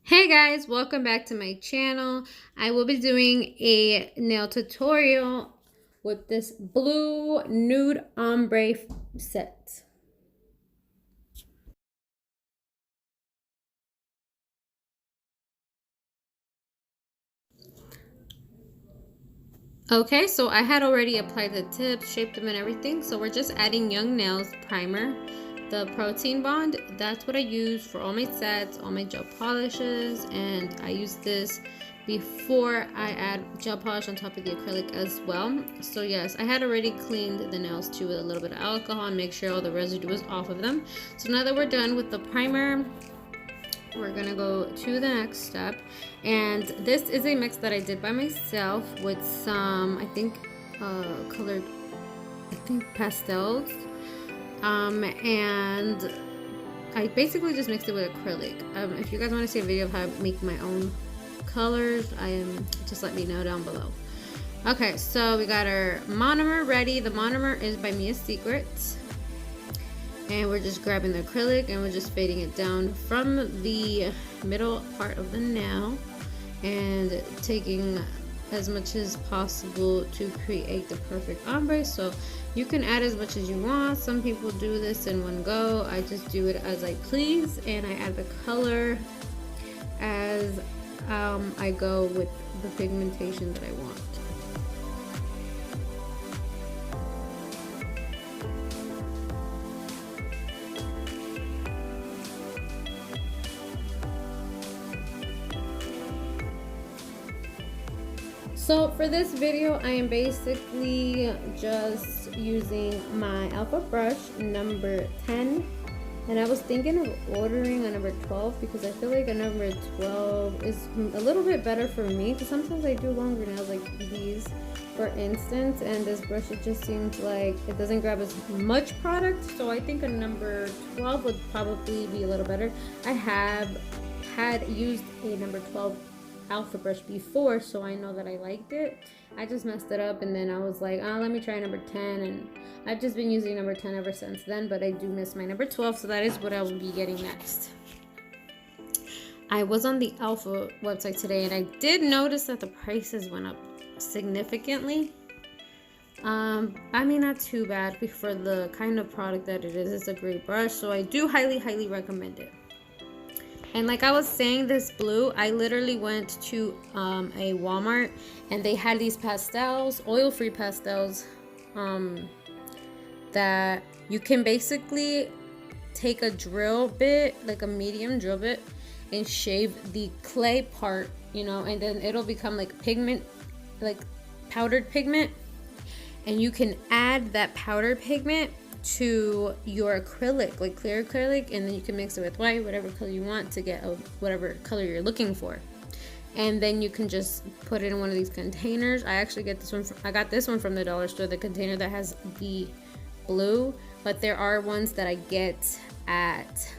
Hey guys, welcome back to my channel. I will be doing a nail tutorial with this blue nude ombre set. Okay, so I had already applied the tips, shaped them and everything. So we're just adding Young Nails primer. The protein bond, that's what I use for all my sets, all my gel polishes, and I use this before I add gel polish on top of the acrylic as well. So yes, I had already cleaned the nails too with a little bit of alcohol and make sure all the residue was off of them. So now that we're done with the primer, we're gonna go to the next step, and this is a mix that I did by myself with some, I think, colored, pastels. And I basically just mixed it with acrylic. If you guys want to see a video of how I make my own colors, just let me know down below. Okay, so we got our monomer ready. The monomer is by Mia's Secret, and we're just grabbing the acrylic and we're just fading it down from the middle part of the nail and taking as much as possible to create the perfect ombre. So you can add as much as you want. Some people do this in one go. I just do it as I please, and I add the color as I go with the pigmentation that I want. So for this video, I am basically just using my alpha brush number 10, and I was thinking of ordering a number 12 because I feel like a number 12 is a little bit better for me, because sometimes I do longer nails like these, for instance, and this brush, it just seems like it doesn't grab as much product. So I think a number 12 would probably be a little better. I have had used a number 12 alpha brush before, so I know that I liked it. I just messed it up, and then I was like, oh, let me try number 10, and I've just been using number 10 ever since then, but I do miss my number 12, so that is what I will be getting next. I was on the alpha website today, and I did notice that the prices went up significantly. I mean, not too bad for the kind of product that it is. It's a great brush, so I do highly recommend it. And like I was saying, this blue, I literally went to a Walmart, and they had these pastels, oil-free pastels, that you can basically take a drill bit, like a medium drill bit, and shave the clay part, you know, and then it'll become like pigment, like powdered pigment, and you can add that powdered pigment to your acrylic, like clear acrylic, and then you can mix it with white, whatever color you want to get whatever color you're looking for, and then you can just put it in one of these containers. I actually get this one I got this one from the dollar store, the container that has the blue, but there are ones that I get at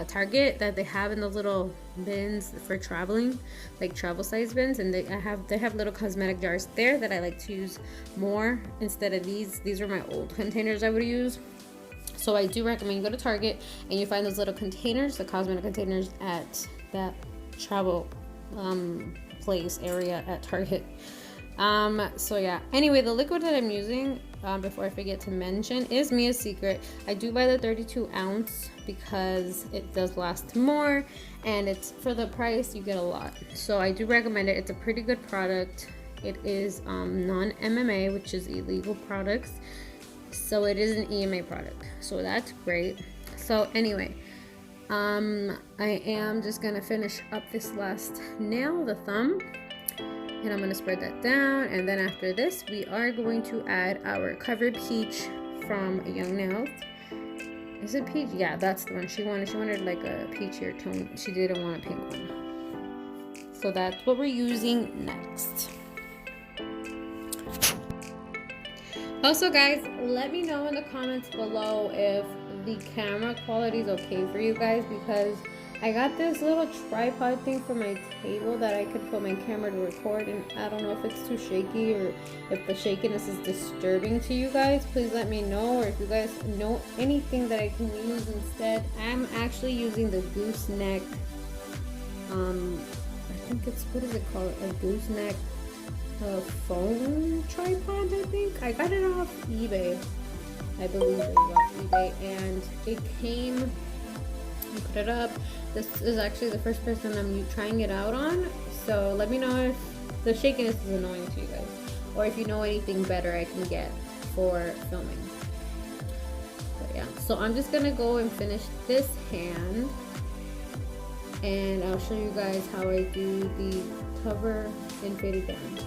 Target that they have in those little bins for traveling, like travel size bins, and they have little cosmetic jars there that I like to use more instead of these. These are my old containers I would use. So I do recommend you go to Target and you find those little containers, the cosmetic containers, at that travel place area at Target. So yeah, anyway, the liquid that I'm using, before I forget to mention, is Mia's Secret. I do buy the 32 ounce because it does last more, and it's, for the price, you get a lot. So I do recommend it. It's a pretty good product. It is non-MMA, which is illegal products, so it is an EMA product, so that's great. So anyway, I am just gonna finish up this last nail, the thumb, and I'm gonna spread that down, and then after this we are going to add our covered peach from Young Nails. Is it peach? Yeah, that's the one she wanted like a peachier tone. She didn't want a pink one. So that's what we're using next. Also guys, let me know in the comments below if the camera quality is okay for you guys, because I got this little tripod thing for my table that I could put my camera to record, and I don't know if it's too shaky or if the shakiness is disturbing to you guys. Please let me know, or if you guys know anything that I can use instead. I'm actually using the gooseneck I think it's, what is it called? A gooseneck phone tripod, I think. I got it off eBay. I believe it was off eBay, and it came, I put it up. This is actually the first person I'm trying it out on, so let me know if the shakiness is annoying to you guys, or if you know anything better I can get for filming. But yeah, so I'm just gonna go and finish this hand, and I'll show you guys how I do the cover and fade it down.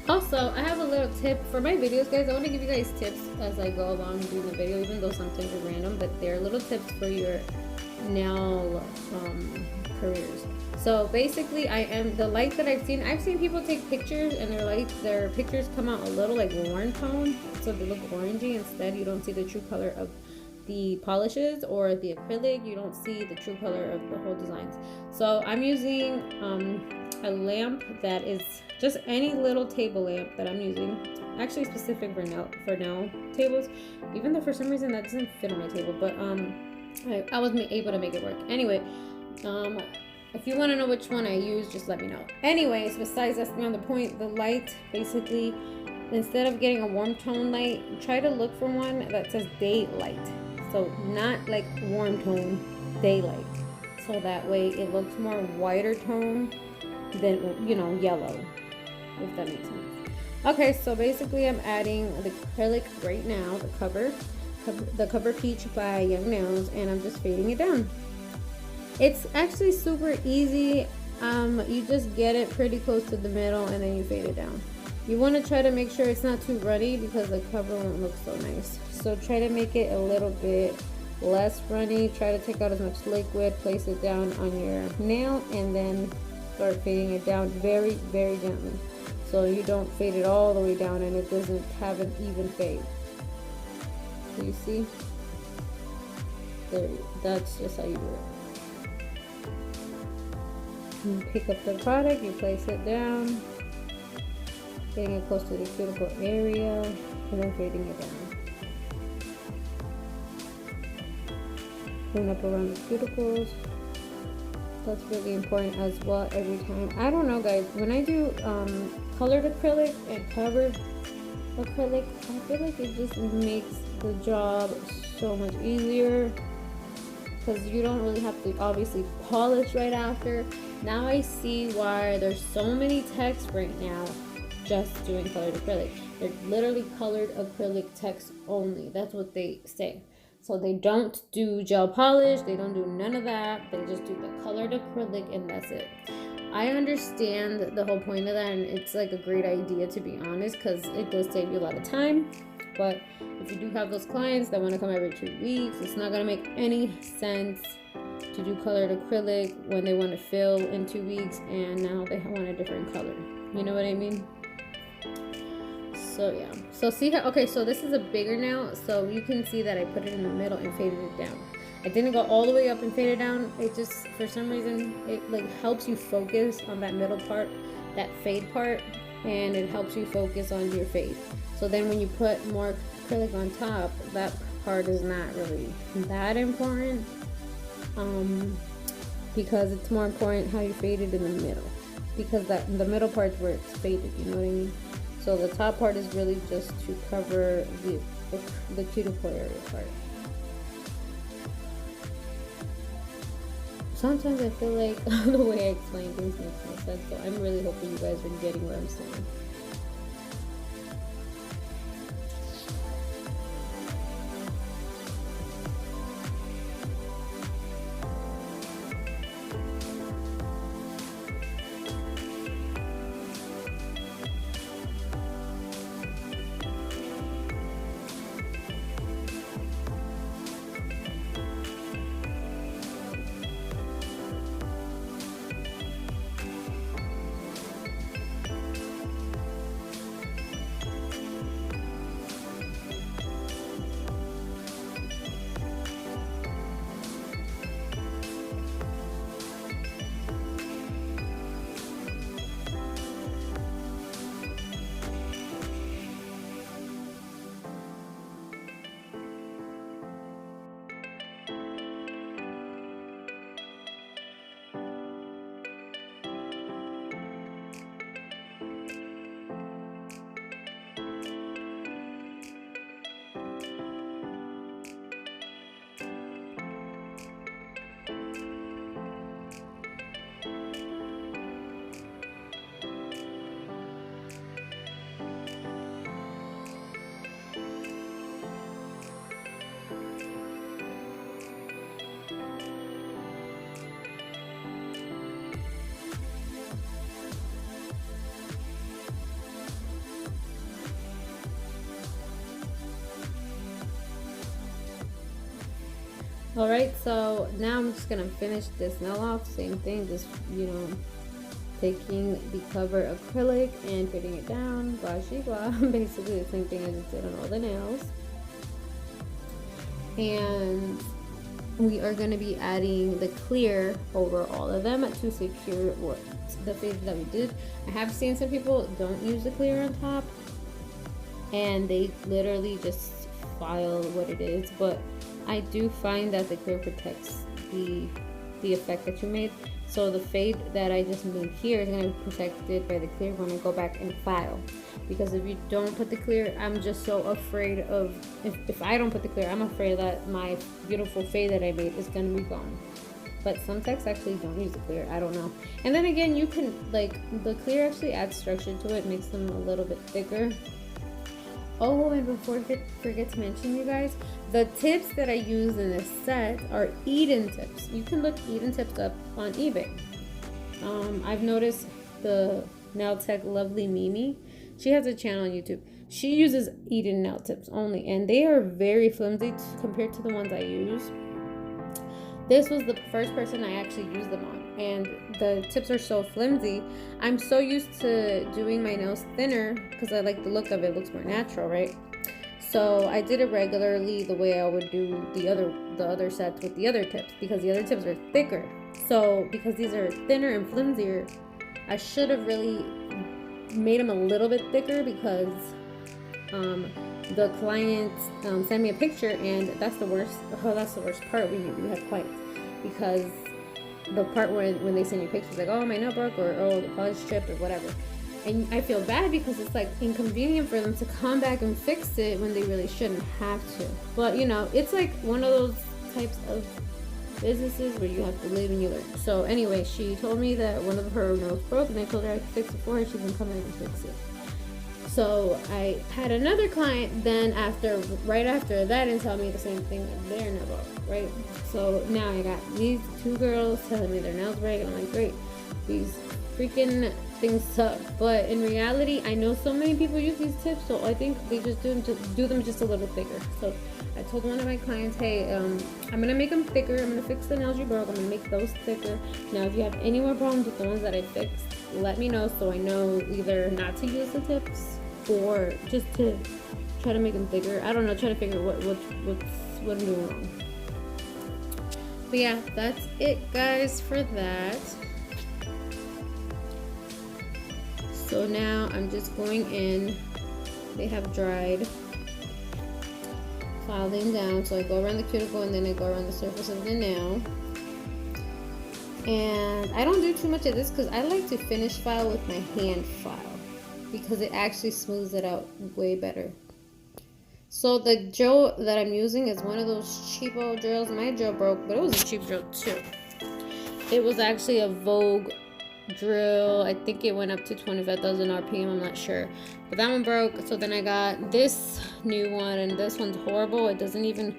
Also, I have a little tip for my videos, guys. I want to give you guys tips as I go along doing the video, even though sometimes they're random, but they're little tips for your nail careers. So basically, the light that I've seen people take pictures and their pictures come out a little like warm tone, so they look orangey. Instead, you don't see the true color of the polishes or the acrylic. You don't see the true color of the whole designs. So I'm using a lamp that is just any little table lamp that I'm using, actually specific for nail tables, even though for some reason that doesn't fit on my table, but I was able to make it work. Anyway, if you want to know which one I use, just let me know. Anyways, besides that's beyond the point, the light, basically, instead of getting a warm tone light, try to look for one that says daylight. So not like warm tone, daylight. So that way it looks more whiter tone than, you know, yellow, if that makes sense. Okay, so basically I'm adding the acrylic right now, the cover peach by Young Nails, and I'm just fading it down. It's actually super easy. You just get it pretty close to the middle and then you fade it down. You want to try to make sure it's not too runny because the cover won't look so nice. So try to make it a little bit less runny. Try to take out as much liquid, place it down on your nail, and then start fading it down very, very gently. So you don't fade it all the way down and it doesn't have an even fade. So you see? There, that's just how you do it. You pick up the product, you place it down, getting it close to the cuticle area, and then fading it down. Clean up around the cuticles. That's really important as well every time. I don't know, guys, when I do colored acrylic and covered acrylic, I feel like it just makes the job so much easier. because you don't really have to obviously polish right after. Now I see why there's so many texts right now just doing colored acrylic. They're literally colored acrylic texts only. That's what they say. So they don't do gel polish, they don't do none of that. They just do the colored acrylic and that's it. I understand the whole point of that, and it's like a great idea, to be honest, because it does save you a lot of time. But if you do have those clients that want to come every 2 weeks, it's not going to make any sense to do colored acrylic when they want to fill in 2 weeks and now they want a different color. You know what I mean? So yeah. So see how, okay, so this is a bigger now, so you can see that I put it in the middle and faded it down. I didn't go all the way up and fade it down. It just, for some reason, it like helps you focus on that middle part, that fade part, and it helps you focus on your fade. So then when you put more acrylic on top, that part is not really that important, because it's more important how you fade it in the middle, because the middle part's where it's faded, you know what I mean? So the top part is really just to cover the cuticle area part. Sometimes I feel like the way I explain things makes no sense, so I'm really hoping you guys are getting what I'm saying. Alright, so now I'm just gonna finish this nail off. Same thing, just, you know, taking the cover acrylic and putting it down, blah she blah. Basically the same thing I just did on all the nails. And we are going to be adding the clear over all of them to secure what the fade that we did. I have seen some people don't use the clear on top and they literally just file what it is, but I do find that the clear protects the effect that you made. So the fade that I just made here is going to be protected by the clear when I go back and file. Because if you don't put the clear, I'm just so afraid of, if I don't put the clear, I'm afraid that my beautiful fade that I made is going to be gone. But some texts actually don't use the clear, I don't know. And then again, you can, like, the clear actually adds structure to it, makes them a little bit thicker. Oh, and before I forget to mention, you guys, the tips that I use in this set are Eden tips. You can look Eden tips up on eBay. I've noticed the nail tech Lovely Mimi, she has a channel on YouTube. She uses Eden nail tips only, and they are very flimsy compared to the ones I use. This was the first person I actually used them on, and the tips are so flimsy. I'm so used to doing my nails thinner because I like the look of it. It looks more natural, right? So I did it regularly the way I would do the other sets with the other tips, because the other tips are thicker. So because these are thinner and flimsier, I should have really made them a little bit thicker, because the client sent me a picture, and that's the worst. Oh, that's the worst part when you have clients, because the part where when they send you pictures like, oh, my nail broke, or oh, the polish chipped, or whatever, and I feel bad because it's like inconvenient for them to come back and fix it when they really shouldn't have to. But you know, it's like one of those types of businesses where you have to live and you learn. So anyway, she told me that one of her nails broke, and I told her I could fix it for her. She can come in and fix it. So I had another client then right after that and tell me the same thing that their nail broke, right? So now I got these two girls telling me their nails break, and I'm like, great, these freaking things suck. But in reality, I know so many people use these tips, so I think they just do them just a little thicker. So I told one of my clients, hey, I'm gonna make them thicker. I'm gonna fix the nails you broke. I'm gonna make those thicker. Now, if you have any more problems with the ones that I fixed, let me know so I know either not to use the tips or just to try to make them thicker. I don't know, try to figure what I'm doing wrong. But yeah, that's it, guys, for that. So now I'm just going in. They have dried. File them down. So I go around the cuticle and then I go around the surface of the nail. And I don't do too much of this because I like to finish file with my hand file because it actually smooths it out way better. So the drill that I'm using is one of those cheapo drills. My drill broke, but it was a cheap drill too. It was actually a Vogue drill. I think it went up to 25,000 RPM, I'm not sure, but that one broke. So then I got this new one, and this one's horrible. It doesn't even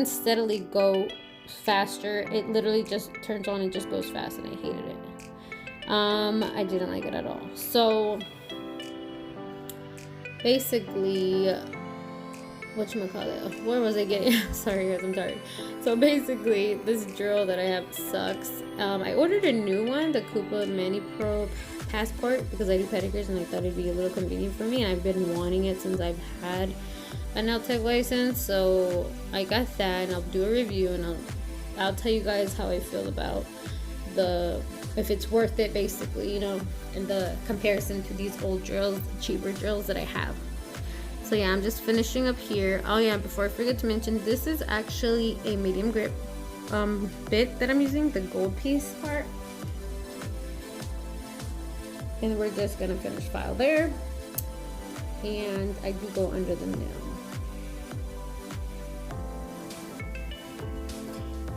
steadily go faster. It literally just turns on and just goes fast, and I hated it. I didn't like it at all. So basically, whatchamacallit, where was I getting? Sorry guys, I'm tired. So basically, this drill that I have sucks. I ordered a new one, the Coupa Mani Pro Passport, because I do pedicures and I thought it'd be a little convenient for me, and I've been wanting it since I've had a nail tech license. So I got that, and I'll do a review, and I'll tell you guys how I feel about if it's worth it, basically, you know, in the comparison to these old drills, cheaper drills that I have. So yeah, I'm just finishing up here. Oh yeah, before I forget to mention, this is actually a medium grip bit that I'm using, the gold piece part. And we're just gonna finish file there. And I do go under the nail.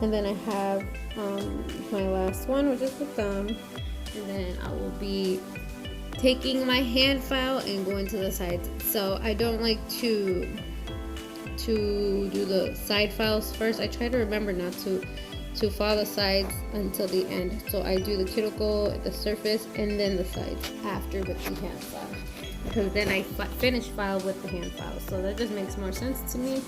And then I have my last one, which is the thumb. And then I will be taking my hand file and going to the sides. So I don't like to do the side files first. I try to remember not to file the sides until the end. So I do the cuticle, the surface, and then the sides after with the hand file, because then I finish file with the hand file. So that just makes more sense to me.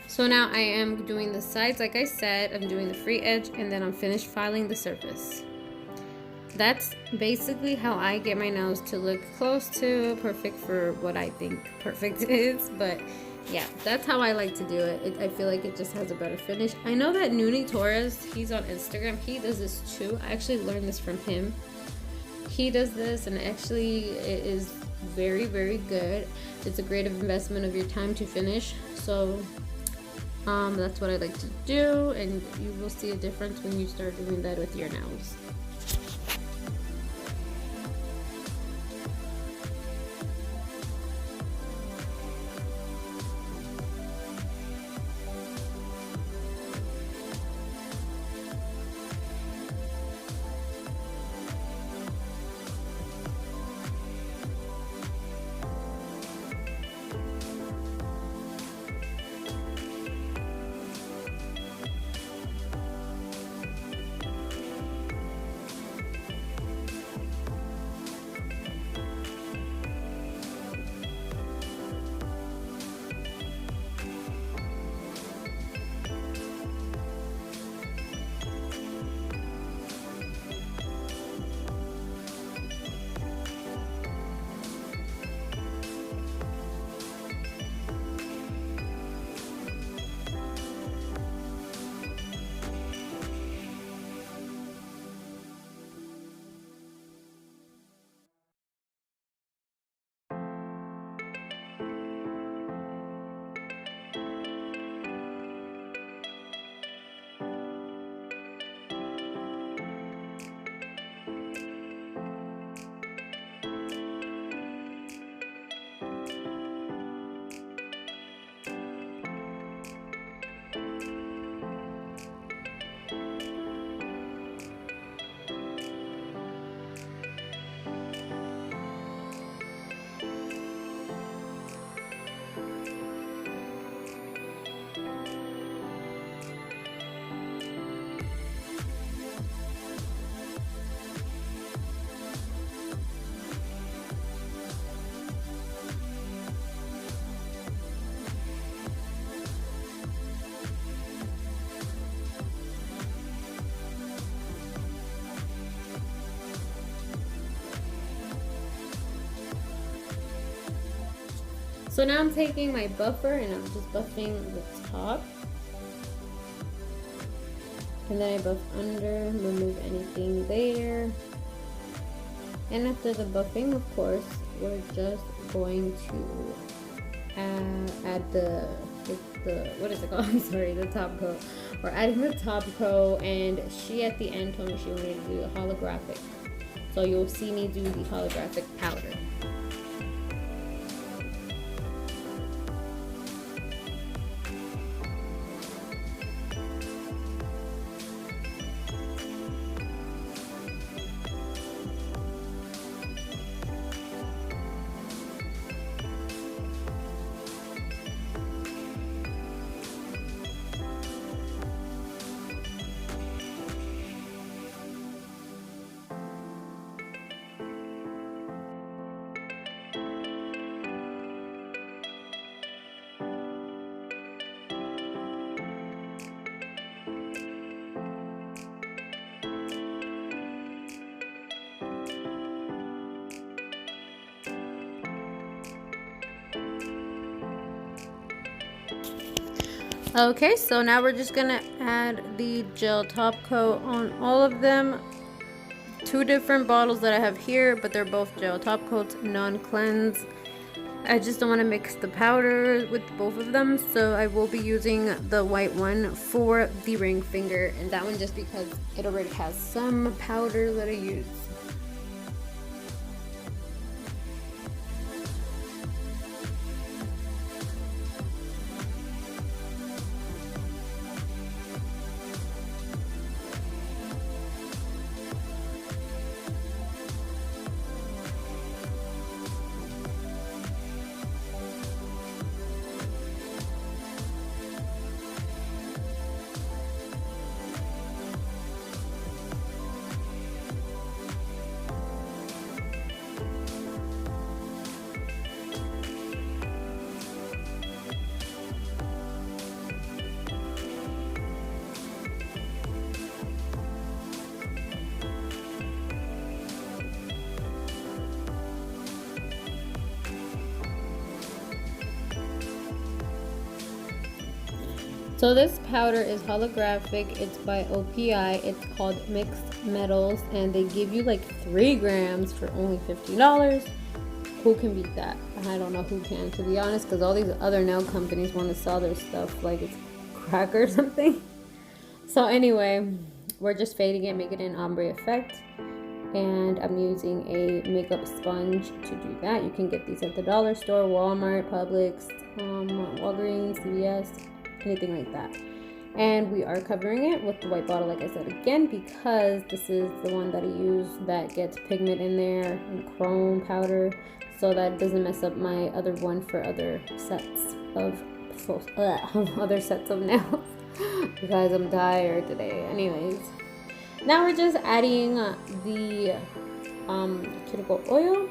So now I am doing the sides, like I said. I'm doing the free edge, and then I'm finished filing the surface. That's basically how I get my nails to look close to perfect for what I think perfect is. But yeah, that's how I like to do it. I feel like it just has a better finish. I know that Nuni Torres, he's on Instagram, he does this too. I actually learned this from him. He does this, and actually it is very, very good. It's a great investment of your time to finish. So that's what I like to do, and you will see a difference when you start doing that with your nails. So now I'm taking my buffer and I'm just buffing the top. And then I buff under, remove anything there. And after the buffing, of course, we're just going to add the what is it called? I'm sorry, the top coat. We're adding the top coat, and she at the end told me she wanted to do the holographic. So you'll see me do the holographic powder. Okay, so now we're just gonna add the gel top coat on all of them. 2 different bottles that I have here, but they're both gel top coats, non-cleanse. I just don't want to mix the powder with both of them, so I will be using the white one for the ring finger, and that one just because it already has some powder that I use. So this powder is holographic. It's by OPI. It's called Mixed Metals, and they give you like 3 grams for only $50. Who can beat that? I don't know who can, to be honest, because all these other nail companies want to sell their stuff like it's crack or something. So anyway, we're just fading it, making an ombre effect. And I'm using a makeup sponge to do that. You can get these at the dollar store, Walmart, Publix, Walgreens, CVS, anything like that. And we are covering it with the white bottle, like I said again, because this is the one that I use that gets pigment in there and chrome powder, so that it doesn't mess up my other one for other sets of other sets of nails. Because I'm tired today. Anyways, now we're just adding the cuticle oil,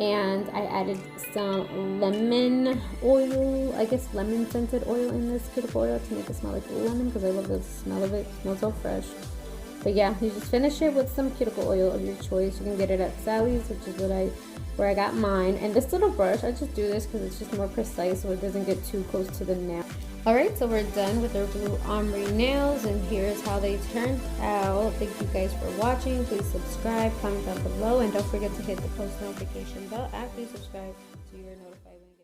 and I added some lemon oil, I guess lemon scented oil in this cuticle oil to make it smell like lemon, because I love the smell of it. It smells so fresh. But yeah, you just finish it with some cuticle oil of your choice. You can get it at Sally's, which is where I got mine. And this little brush, I just do this because it's just more precise, so it doesn't get too close to the nail. Alright, so we're done with our blue ombre nails, and here's how they turned out. Thank you guys for watching. Please subscribe, comment down below, and don't forget to hit the post notification bell after you subscribe so you're notified when